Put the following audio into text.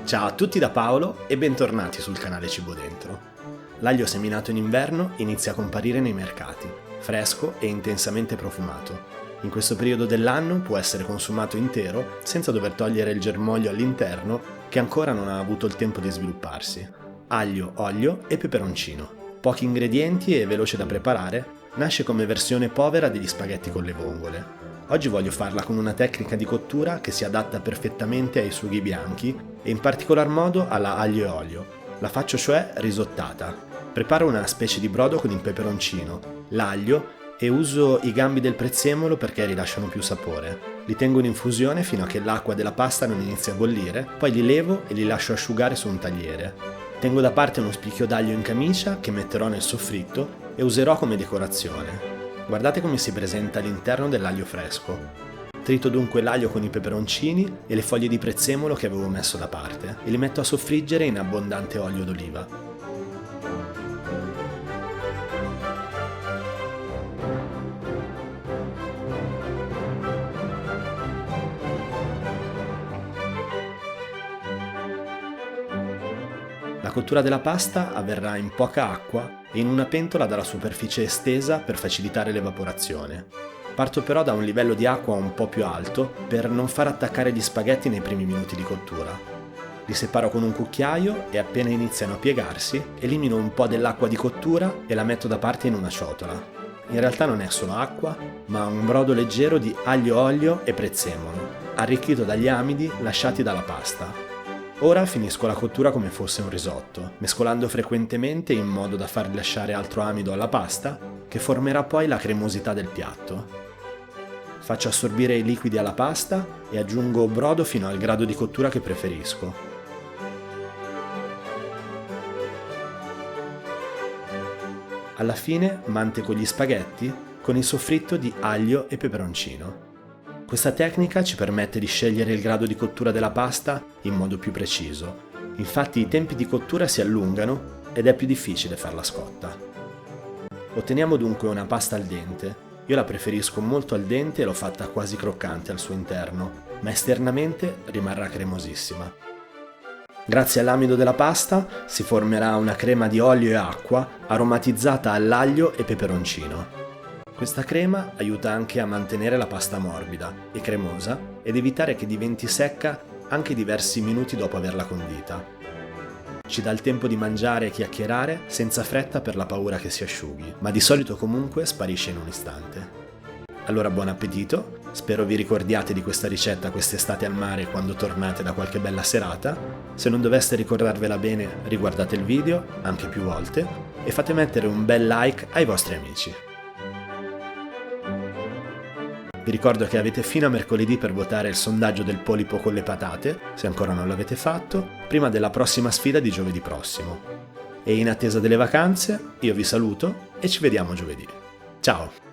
Ciao a tutti da Paolo e bentornati sul canale Cibo Dentro. L'aglio seminato in inverno inizia a comparire nei mercati, fresco e intensamente profumato. In questo periodo dell'anno può essere consumato intero senza dover togliere il germoglio all'interno che ancora non ha avuto il tempo di svilupparsi. Aglio, olio e peperoncino. Pochi ingredienti e veloce da preparare, nasce come versione povera degli spaghetti con le vongole. Oggi voglio farla con una tecnica di cottura che si adatta perfettamente ai sughi bianchi e in particolar modo alla aglio e olio. La faccio cioè risottata. Preparo una specie di brodo con il peperoncino, l'aglio e uso i gambi del prezzemolo perché rilasciano più sapore. Li tengo in infusione fino a che l'acqua della pasta non inizia a bollire, poi li levo e li lascio asciugare su un tagliere. Tengo da parte uno spicchio d'aglio in camicia che metterò nel soffritto e userò come decorazione. Guardate come si presenta all'interno dell'aglio fresco. Trito dunque l'aglio con i peperoncini e le foglie di prezzemolo che avevo messo da parte e li metto a soffriggere in abbondante olio d'oliva. La cottura della pasta avverrà in poca acqua e in una pentola dalla superficie estesa per facilitare l'evaporazione. Parto però da un livello di acqua un po' più alto per non far attaccare gli spaghetti nei primi minuti di cottura. Li separo con un cucchiaio e appena iniziano a piegarsi, elimino un po' dell'acqua di cottura e la metto da parte in una ciotola. In realtà non è solo acqua, ma un brodo leggero di aglio, olio e prezzemolo, arricchito dagli amidi lasciati dalla pasta. Ora finisco la cottura come fosse un risotto, mescolando frequentemente in modo da far lasciare altro amido alla pasta, che formerà poi la cremosità del piatto. Faccio assorbire i liquidi alla pasta e aggiungo brodo fino al grado di cottura che preferisco. Alla fine manteco gli spaghetti con il soffritto di aglio e peperoncino. Questa tecnica ci permette di scegliere il grado di cottura della pasta in modo più preciso. Infatti i tempi di cottura si allungano ed è più difficile farla scotta. Otteniamo dunque una pasta al dente. Io la preferisco molto al dente e l'ho fatta quasi croccante al suo interno, ma esternamente rimarrà cremosissima. Grazie all'amido della pasta si formerà una crema di olio e acqua aromatizzata all'aglio e peperoncino. Questa crema aiuta anche a mantenere la pasta morbida e cremosa ed evitare che diventi secca anche diversi minuti dopo averla condita. Ci dà il tempo di mangiare e chiacchierare senza fretta per la paura che si asciughi, ma di solito comunque sparisce in un istante. Allora buon appetito, spero vi ricordiate di questa ricetta quest'estate al mare quando tornate da qualche bella serata. Se non doveste ricordarvela bene, riguardate il video anche più volte e fate mettere un bel like ai vostri amici. Vi ricordo che avete fino a mercoledì per votare il sondaggio del polipo con le patate, se ancora non l'avete fatto, prima della prossima sfida di giovedì prossimo. E in attesa delle vacanze, io vi saluto e ci vediamo giovedì. Ciao!